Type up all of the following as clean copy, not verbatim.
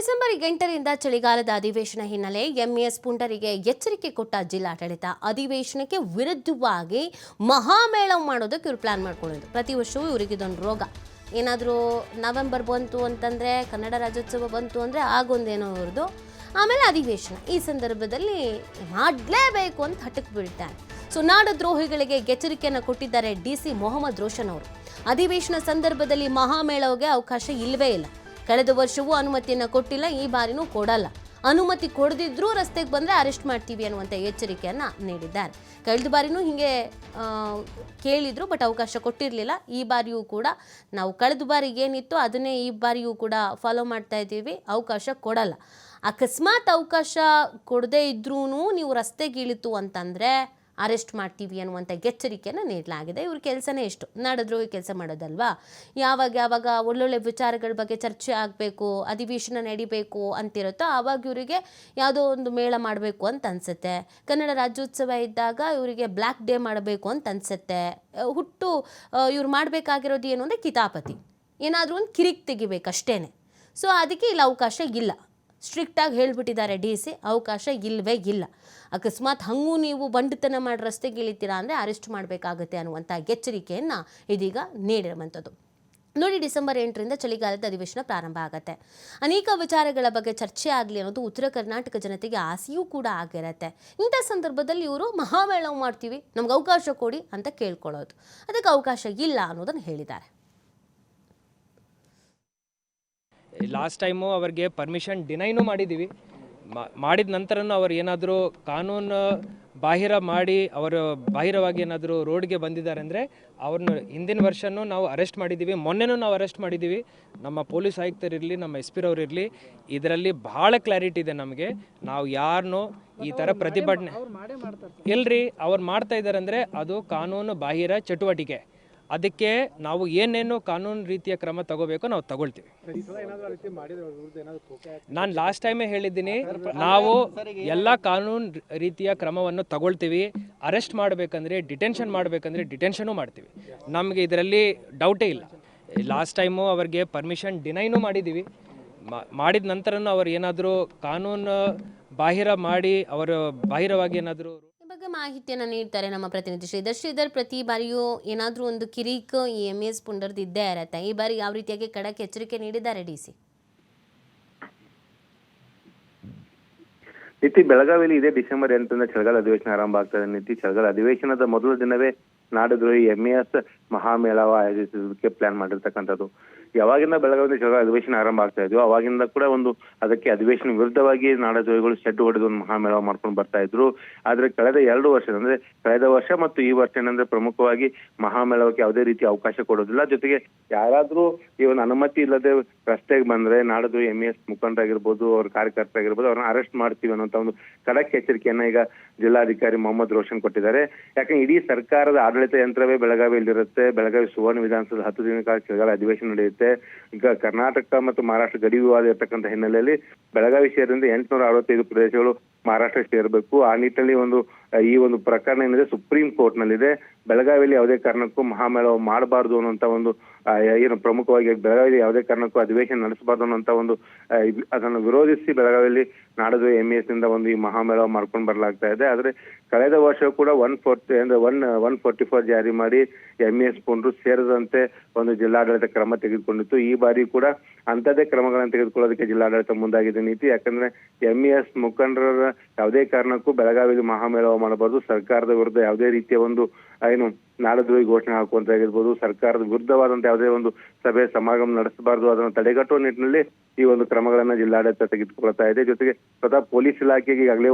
December 8ರಿಂದ ಚಳಿಗಾಲದ ಅಧಿವೇಶನ ಹಿನ್ನೆಲೆ ಎಂಇಎಸ್ ಪುಂಡರಿಗೆ ಎಚ್ಚರಿಕೆ ಕೊಟ್ಟ ಜಿಲ್ಲಾಡಳಿತ. ಅಧಿವೇಶನಕ್ಕೆ ವಿರುದ್ಧವಾಗಿ ಮಹಾಮೇಳವ ಮಾಡೋದಕ್ಕೆ ಇವರು ಪ್ಲಾನ್ ಮಾಡ್ಕೊಂಡಿದ್ರು. ಪ್ರತಿ ವರ್ಷವೂ ಇವರಿಗೆ ಇದೊಂದು ರೋಗ. ಏನಾದರೂ ನವೆಂಬರ್ ಬಂತು ಅಂತಂದರೆ, ಕನ್ನಡ ರಾಜ್ಯೋತ್ಸವ ಬಂತು ಅಂದರೆ ಆಗೊಂದೇನೋ ಇವ್ರದ್ದು. ಆಮೇಲೆ ಅಧಿವೇಶನ ಈ ಸಂದರ್ಭದಲ್ಲಿ ಮಾಡಲೇಬೇಕು ಅಂತ ಹಠಕ್ಕೆ ಬೀಳ್ತಾರೆ. ಸೊ ನಾಡದ್ರೋಹಿಗಳಿಗೆ ಎಚ್ಚರಿಕೆಯನ್ನು ಕೊಟ್ಟಿದ್ದಾರೆ ಡಿಸಿ ಮೊಹಮ್ಮದ್ ರೋಷನ್ ಅವರು. ಅಧಿವೇಶನ ಸಂದರ್ಭದಲ್ಲಿ ಮಹಾಮೇಳವಗೆ ಅವಕಾಶ ಇಲ್ಲವೇ ಇಲ್ಲ. ಕಳೆದ ವರ್ಷವೂ ಅನುಮತಿಯನ್ನು ಕೊಟ್ಟಿಲ್ಲ, ಈ ಬಾರಿನೂ ಕೊಡಲ್ಲ. ಅನುಮತಿ ಕೊಡದಿದ್ರೂ ರಸ್ತೆಗೆ ಬಂದರೆ ಅರೆಸ್ಟ್ ಮಾಡ್ತೀವಿ ಅನ್ನುವಂಥ ಎಚ್ಚರಿಕೆಯನ್ನು ನೀಡಿದ್ದಾರೆ. ಕಳೆದ ಬಾರಿನೂ ಹೀಗೆ ಕೇಳಿದ್ರು, ಬಟ್ ಅವಕಾಶ ಕೊಟ್ಟಿರಲಿಲ್ಲ. ಈ ಬಾರಿಯೂ ಕೂಡ ನಾವು ಕಳೆದ ಬಾರಿ ಏನಿತ್ತು ಅದನ್ನೇ ಈ ಬಾರಿಯೂ ಕೂಡ ಫಾಲೋ ಮಾಡ್ತಾ ಇದ್ದೀವಿ, ಅವಕಾಶ ಕೊಡಲ್ಲ. ಅಕಸ್ಮಾತ್ ಅವಕಾಶ ಕೊಡದೇ ಇದ್ರೂ ನೀವು ರಸ್ತೆಗೆ ಇಳಿತು ಅಂತಂದರೆ ಅರೆಸ್ಟ್ ಮಾಡ್ತೀವಿ ಅನ್ನುವಂಥ ಎಚ್ಚರಿಕೆಯನ್ನು ನೀಡಲಾಗಿದೆ. ಇವ್ರ ಕೆಲಸನೇ ಎಷ್ಟು, ನಾಡದ್ರೋಹಿ ಕೆಲಸ ಮಾಡೋದಲ್ವಾ. ಯಾವಾಗ ಒಳ್ಳೊಳ್ಳೆ ವಿಚಾರಗಳ ಬಗ್ಗೆ ಚರ್ಚೆ ಆಗಬೇಕು, ಅಧಿವೇಶನ ನಡಿಬೇಕು ಅಂತಿರುತ್ತೋ ಆವಾಗ ಇವರಿಗೆ ಯಾವುದೋ ಒಂದು ಮೇಳ ಮಾಡಬೇಕು ಅಂತ ಅನಿಸುತ್ತೆ. ಕನ್ನಡ ರಾಜ್ಯೋತ್ಸವ ಇದ್ದಾಗ ಇವರಿಗೆ ಬ್ಲ್ಯಾಕ್ ಡೇ ಮಾಡಬೇಕು ಅಂತ ಅನಿಸುತ್ತೆ. ಇವ್ರು ಮಾಡಬೇಕಾಗಿರೋದು ಏನು ಅಂದರೆ ಕಿತಾಪತಿ, ಏನಾದರೂ ಒಂದು ಕಿರಿಕ್ ತೆಗಿಬೇಕಷ್ಟೇ. ಸೊ ಅದಕ್ಕೆ ಇಲ್ಲಿ ಅವಕಾಶ ಇಲ್ಲ. ಸ್ಟ್ರಿಕ್ಟಾಗಿ ಹೇಳಿಬಿಟ್ಟಿದ್ದಾರೆ ಡಿ ಸಿ, ಅವಕಾಶ ಇಲ್ಲವೇ ಇಲ್ಲ. ಅಕಸ್ಮಾತ್ ಹಂಗೂ ನೀವು ಬಂಡತನ ಮಾಡಿ ರಸ್ತೆಗೆ ಇಳಿತೀರಾ ಅಂದರೆ ಅರೆಸ್ಟ್ ಮಾಡಬೇಕಾಗುತ್ತೆ ಅನ್ನುವಂಥ ಎಚ್ಚರಿಕೆಯನ್ನು ಇದೀಗ ನೀಡಿರುವಂಥದ್ದು. ನೋಡಿ, ಡಿಸೆಂಬರ್ 8ರಿಂದ ಚಳಿಗಾಲದ ಅಧಿವೇಶನ ಪ್ರಾರಂಭ ಆಗುತ್ತೆ. ಅನೇಕ ವಿಚಾರಗಳ ಬಗ್ಗೆ ಚರ್ಚೆ ಆಗಲಿ ಅನ್ನೋದು ಉತ್ತರ ಕರ್ನಾಟಕ ಜನತೆಗೆ ಆಸೆಯೂ ಕೂಡ ಆಗಿರುತ್ತೆ. ಇಂಥ ಸಂದರ್ಭದಲ್ಲಿ ಇವರು ಮಹಾಮೇಳವ ಮಾಡ್ತೀವಿ, ನಮ್ಗೆ ಅವಕಾಶ ಕೊಡಿ ಅಂತ ಕೇಳ್ಕೊಳ್ಳೋದು. ಅದಕ್ಕೆ ಅವಕಾಶ ಇಲ್ಲ ಅನ್ನೋದನ್ನು ಹೇಳಿದ್ದಾರೆ. ಲಾಸ್ಟ್ ಟೈಮು ಅವ್ರಿಗೆ ಪರ್ಮಿಷನ್ ಡಿನೈನೂ ಮಾಡಿದ್ದೀವಿ. ಮಾಡಿದ ನಂತರನೂ ಅವ್ರು ಏನಾದರೂ ಕಾನೂನು ಬಾಹಿರವಾಗಿ ಏನಾದರೂ ರೋಡ್ಗೆ ಬಂದಿದ್ದಾರೆ ಅಂದರೆ ಅವ್ರನ್ನ ಹಿಂದಿನ ವರ್ಷನೂ ನಾವು ಅರೆಸ್ಟ್ ಮಾಡಿದ್ದೀವಿ, ಮೊನ್ನೆನೂ ನಾವು ಅರೆಸ್ಟ್ ಮಾಡಿದ್ದೀವಿ. ನಮ್ಮ ಪೊಲೀಸ್ ಆಯುಕ್ತರಿರಲಿ, ನಮ್ಮ SP ರವರಿರಲಿ, ಇದರಲ್ಲಿ ಭಾಳ ಕ್ಲಾರಿಟಿ ಇದೆ ನಮಗೆ. ನಾವು ಯಾರನ್ನೂ ಈ ಥರ ಪ್ರತಿಭಟನೆ ಇಲ್ರಿ, ಅವ್ರು ಮಾಡ್ತಾ ಇದ್ದಾರೆ ಅಂದರೆ ಅದು ಕಾನೂನು ಬಾಹಿರ ಚಟುವಟಿಕೆ. ಅದಕ್ಕೆ ನಾವು ಏನೇನು ಕಾನೂನು ರೀತಿಯ ಕ್ರಮ ತಗೋಬೇಕು ನಾವು ತಗೊಳ್ತೀವಿ. ನಾನು ಲಾಸ್ಟ್ ಟೈಮೇ ಹೇಳಿದ್ದೀನಿ, ನಾವು ಎಲ್ಲ ಕಾನೂನು ರೀತಿಯ ಕ್ರಮವನ್ನು ತಗೊಳ್ತೀವಿ. ಅರೆಸ್ಟ್ ಮಾಡಬೇಕಂದ್ರೆ, ಡಿಟೆನ್ಷನ್ ಮಾಡಬೇಕಂದ್ರೆ ಡಿಟೆನ್ಷನು ಮಾಡ್ತೀವಿ. ನಮಗೆ ಇದರಲ್ಲಿ ಡೌಟೇ ಇಲ್ಲ. ಲಾಸ್ಟ್ ಟೈಮು ಅವ್ರಿಗೆ ಪರ್ಮಿಷನ್ ಡಿನೈನೂ ಮಾಡಿದ್ದೀವಿ. ಮಾಡಿದ ನಂತರನೂ ಅವ್ರು ಏನಾದರೂ ಕಾನೂನು ಬಾಹಿರವಾಗಿ ಏನಾದರೂ ಬಗ್ಗೆ ಮಾಹಿತಿಯನ್ನು ನೀಡ್ತಾರೆ ನಮ್ಮ ಪ್ರತಿನಿಧಿ ಶ್ರೀಧರ್. ಪ್ರತಿ ಬಾರಿಯೂ ಏನಾದರೂ ಒಂದು ಕಿರಿಕ್ ಈ ಎಂಇಎಸ್ ಪುಂಡರ್ದು ಇದ್ದೇ ಇರತ್ತೆ. ಈ ಬಾರಿ ಯಾವ ರೀತಿಯಾಗಿ ಖಡಕ್ ಎಚ್ಚರಿಕೆ ನೀಡಿದ್ದಾರೆ ಡಿಸಿ? ನಿತಿ, ಬೆಳಗಾವಿಯಲ್ಲಿ ಇದೇ ಡಿಸೆಂಬರ್ 8ರಿಂದ ಚಳಿಗಾಲ ಅಧಿವೇಶನ ಆರಂಭ ಆಗ್ತದೆ. ನಿತಿ, ಚಳಿಗಾಲ ಅಧಿವೇಶನದ ಮೊದಲ ದಿನವೇ ನಾಡದ್ರೋಹಿ ಎಂಇಎಸ್ ಮಹಾಮೇಳವ ಆಯೋಜಿಸೋದಕ್ಕೆ ಪ್ಲಾನ್ ಮಾಡಿರ್ತಕ್ಕಂಥದ್ದು. ಯಾವಾಗಿಂದ ಬೆಳಗಾವಿಯಲ್ಲಿ ಚಳಿಗಾಲ ಅಧಿವೇಶನ ಆರಂಭ ಆಗ್ತಾ ಇದೆಯೋ ಅವಾಗಿಂದ ಕೂಡ ಅದಕ್ಕೆ ಅಧಿವೇಶನ ವಿರುದ್ಧವಾಗಿ ನಾಡದ್ರೋಹಿಗಳು ಶೆಡ್ ಹೊಡೆದು ಒಂದು ಮಹಾಮೇಳವ ಮಾಡ್ಕೊಂಡು ಬರ್ತಾ ಇದ್ರು. ಆದ್ರೆ ಕಳೆದ 2 ವರ್ಷ ಅಂದ್ರೆ ಕಳೆದ ವರ್ಷ ಮತ್ತು ಈ ವರ್ಷ ಏನಂದ್ರೆ ಪ್ರಮುಖವಾಗಿ ಮಹಾಮೇಳವಕ್ಕೆ ಯಾವುದೇ ರೀತಿ ಅವಕಾಶ ಕೊಡೋದಿಲ್ಲ. ಜೊತೆಗೆ ಯಾರಾದ್ರೂ ಈ ಒಂದು ಅನುಮತಿ ಇಲ್ಲದೆ ರಸ್ತೆಗೆ ಬಂದ್ರೆ ನಾಡದ್ರೋಹಿ ಎಂಇಎಸ್ ಮುಖಂಡರಾಗಿರ್ಬೋದು, ಅವ್ರ ಕಾರ್ಯಕರ್ತರಾಗಿರ್ಬೋದು, ಅವ್ರನ್ನ ಅರೆಸ್ಟ್ ಮಾಡ್ತೀವಿ ಅನ್ನೋಂಥ ಒಂದು ಖಡಕ್ ಎಚ್ಚರಿಕೆಯನ್ನ ಈಗ ಜಿಲ್ಲಾಧಿಕಾರಿ ಮೊಹಮ್ಮದ್ ರೋಷನ್ ಕೊಟ್ಟಿದ್ದಾರೆ. ಯಾಕಂದ್ರೆ ಇಡೀ ಸರ್ಕಾರದ ಆಡಳಿತ ಯಂತ್ರವೇ ಬೆಳಗಾವಿಯಲ್ಲಿರುತ್ತೆ. ಬೆಳಗಾವಿ ಸುವರ್ಣ ವಿಧಾನಸೌಧ 10 ದಿನಗಳ ಕಾಲ ಚಳಿಗಾಲ ಅಧಿವೇಶನ ನಡೆಯುತ್ತೆ. ಈಗ ಕರ್ನಾಟಕ ಮತ್ತು ಮಹಾರಾಷ್ಟ್ರ ಗಡಿ ವಿವಾದ ಇರತಕ್ಕಂಥ ಹಿನ್ನೆಲೆಯಲ್ಲಿ ಬೆಳಗಾವಿ ಸೇರಿದಂತೆ 865 ಪ್ರದೇಶಗಳು ಮಹಾರಾಷ್ಟ್ರ ಸೇರಬೇಕು. ಆ ನಿಟ್ಟಿನಲ್ಲಿ ಈ ಒಂದು ಪ್ರಕರಣ ಏನಿದೆ ಸುಪ್ರೀಂ ಕೋರ್ಟ್ ನಲ್ಲಿದೆ. ಬೆಳಗಾವಿಯಲ್ಲಿ ಯಾವುದೇ ಕಾರಣಕ್ಕೂ ಮಹಾಮೇಳವ ಮಾಡಬಾರ್ದು ಅನ್ನುವಂತ ಏನು ಪ್ರಮುಖವಾಗಿ ಬೆಳಗಾವಿಯಲ್ಲಿ ಯಾವುದೇ ಕಾರಣಕ್ಕೂ ಅಧಿವೇಶನ ನಡೆಸಬಾರ್ದು ಅನ್ನುವಂತ ಅದನ್ನು ವಿರೋಧಿಸಿ ಬೆಳಗಾವಿಯಲ್ಲಿ ನಾಡದ್ರೋಹಿ ಎಂಇಎಸ್ ನಿಂದ ಈ ಮಹಾಮೇಳವ ಮಾಡ್ಕೊಂಡು ಬರ್ಲಾಗ್ತಾ ಇದೆ. ಆದ್ರೆ ಕಳೆದ ವರ್ಷ ಕೂಡ 144 ಜಾರಿ ಮಾಡಿ ಎಂಇಎಸ್ ಪುಂಡ್ರು ಸೇರದಂತೆ ಜಿಲ್ಲಾಡಳಿತ ಕ್ರಮ ತೆಗೆದುಕೊಂಡಿತ್ತು. ಈ ಬಾರಿ ಕೂಡ ಅಂತದೇ ಕ್ರಮಗಳನ್ನು ತೆಗೆದುಕೊಳ್ಳೋದಕ್ಕೆ ಜಿಲ್ಲಾಡಳಿತ ಮುಂದಾಗಿದೆ ನೀತಿ. ಯಾಕಂದ್ರೆ ಎಂಇಎಸ್ ಮುಖಂಡರ ಯಾವುದೇ ಕಾರಣಕ್ಕೂ ಬೆಳಗಾವಿಯಲ್ಲಿ ಮಹಾಮೇಳವ ಮಾಡಬಾರ್ದು, ಸರ್ಕಾರದ ವಿರುದ್ಧ ಯಾವುದೇ ರೀತಿಯ ಏನು ನಾಡದ್ರೋಹಿ ಘೋಷಣೆ ಹಾಕುವಂತಾಗಿರ್ಬೋದು, ಸರ್ಕಾರದ ವಿರುದ್ಧವಾದಂತ ಯಾವುದೇ ಸಭೆ ಸಮಾಗಮ ನಡೆಸಬಾರ್ದು, ಅದನ್ನು ತಡೆಗಟ್ಟುವ ನಿಟ್ಟಿನಲ್ಲಿ ಈ ಕ್ರಮಗಳನ್ನ ಜಿಲ್ಲಾಡಳಿತ ತೆಗೆದುಕೊಳ್ತಾ ಇದೆ. ಜೊತೆಗೆ ಸ್ವತಃ ಪೊಲೀಸ್ ಇಲಾಖೆಗೆ ಈಗಾಗಲೇ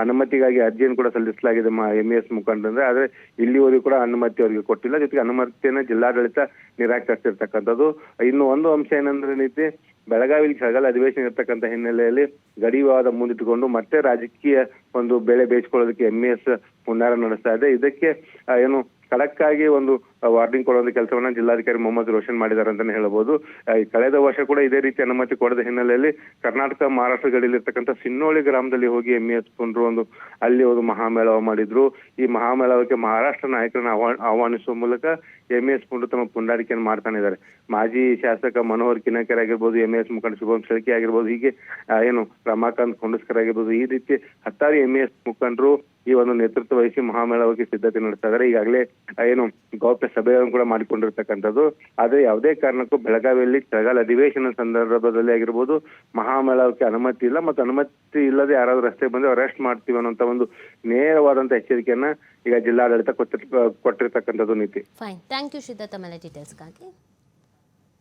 ಅನುಮತಿಗಾಗಿ ಅರ್ಜಿಯನ್ನು ಕೂಡ ಸಲ್ಲಿಸಲಾಗಿದೆ ಎಂಇಎಸ್ ಮುಖಂಡರಂದ್ರೆ. ಆದ್ರೆ ಇಲ್ಲಿವರೆಗೂ ಕೂಡ ಅನುಮತಿ ಅವರಿಗೆ ಕೊಟ್ಟಿಲ್ಲ. ಜೊತೆಗೆ ಅನುಮತಿಯನ್ನ ಜಿಲ್ಲಾಡಳಿತ ನಿರಾಕರಿಸಿರ್ತಕ್ಕಂಥದ್ದು. ಇನ್ನು ಒಂದು ಅಂಶ ಏನಂದ್ರೆ ನೀತಿ, ಬೆಳಗಾವಿಯಲ್ಲಿ ಚಳಿಗಾಲ ಅಧಿವೇಶನ ಇರ್ತಕ್ಕಂಥ ಹಿನ್ನೆಲೆಯಲ್ಲಿ ಗಡಿ ವಿವಾದ ಮುಂದಿಟ್ಟುಕೊಂಡು ಮತ್ತೆ ರಾಜಕೀಯ ಬೆಳೆ ಬೇಯಿಸಿಕೊಳ್ಳೋದಕ್ಕೆ ಎಂಇಎಸ್ ಹುನ್ನಾರ ನಡೆಸ್ತಾ ಇದೆ. ಇದಕ್ಕೆ ಖಡಕ್ ಆಗಿ ವಾರ್ನಿಂಗ್ ಕೊಡುವಂತ ಕೆಲಸವನ್ನ ಜಿಲ್ಲಾಧಿಕಾರಿ ಮೊಹಮ್ಮದ್ ರೋಷನ್ ಮಾಡಿದ್ದಾರೆ ಅಂತಾನೆ ಹೇಳ್ಬೋದು. ಈ ಕಳೆದ ವರ್ಷ ಕೂಡ ಇದೇ ರೀತಿ ಅನುಮತಿ ಕೊಡದ ಹಿನ್ನೆಲೆಯಲ್ಲಿ ಕರ್ನಾಟಕ ಮಹಾರಾಷ್ಟ್ರ ಗಡಿಯಲ್ಲಿರ್ತಕ್ಕಂಥ ಸಿನ್ನೋಳಿ ಗ್ರಾಮದಲ್ಲಿ ಹೋಗಿ MES ಪುಂಡ್ರು ಅಲ್ಲಿ ಒಂದು ಮಹಾಮೇಳವ ಮಾಡಿದ್ರು. ಈ ಮಹಾಮೇಳವಕ್ಕೆ ಮಹಾರಾಷ್ಟ್ರ ನಾಯಕರನ್ನ ಆಹ್ವಾನಿಸುವ ಮೂಲಕ MES ಪುಂಡ್ರು ತಮ್ಮ ಪುಂಡಾಟಿಕೆಯನ್ನು ಮಾಡ್ತಾನೆ ಇದ್ದಾರೆ. ಮಾಜಿ ಶಾಸಕ ಮನೋಹರ್ ಕಿನಕೆರೆ ಆಗಿರ್ಬೋದು, MES ಮುಖಂಡ ಶುಭಂ ಶೆಳ್ಕೆ ಆಗಿರ್ಬೋದು, ಹೀಗೆ ರಮಾಕಾಂತ್ ಕೊಂಡಸ್ಕರ್ ಆಗಿರ್ಬೋದು, ಈ ರೀತಿ ಹತ್ತಾರು MES ಮುಖಂಡರು ಈ ಒಂದು ನೇತೃತ್ವ ವಹಿಸಿ ಮಹಾಮೇಳವಕ್ಕೆ ಸಿದ್ಧತೆ ನಡೆಸ್ತಾ ಇದ್ದಾರೆ. ಈಗಾಗಲೇ ಗೌಪ್ಯ ಸಭೆಯನ್ನು ಕೂಡ ಮಾಡಿಕೊಂಡಿರ್ತಕ್ಕಂಥದ್ದು. ಆದ್ರೆ ಯಾವುದೇ ಕಾರಣಕ್ಕೂ ಬೆಳಗಾವಿಯಲ್ಲಿ ಚಳಿಗಾಲ ಅಧಿವೇಶನ ಸಂದರ್ಭದಲ್ಲಿ ಆಗಿರ್ಬೋದು ಮಹಾಮೇಳವಕ್ಕೆ ಅನುಮತಿ ಇಲ್ಲ, ಮತ್ತು ಅನುಮತಿ ಇಲ್ಲದೆ ಯಾರಾದ್ರೂ ರಸ್ತೆ ಬಂದ್ರೆ ಅರೆಸ್ಟ್ ಮಾಡ್ತೀವಿ ಅನ್ನೋಂತ ಒಂದು ನೇರವಾದಂತ ಎಚ್ಚರಿಕೆಯನ್ನ ಈಗ ಜಿಲ್ಲಾಡಳಿತ ಕೊಟ್ಟಿರ್ತಕ್ಕಂಥದ್ದು ನೀತಿ. ಫೈನ್, ಥ್ಯಾಂಕ್ ಯು ಸಿದ್ಧಾರ್ಥ ಮೇಲೆ ಡೀಟೇಲ್ಸ್ಗಾಗಿ.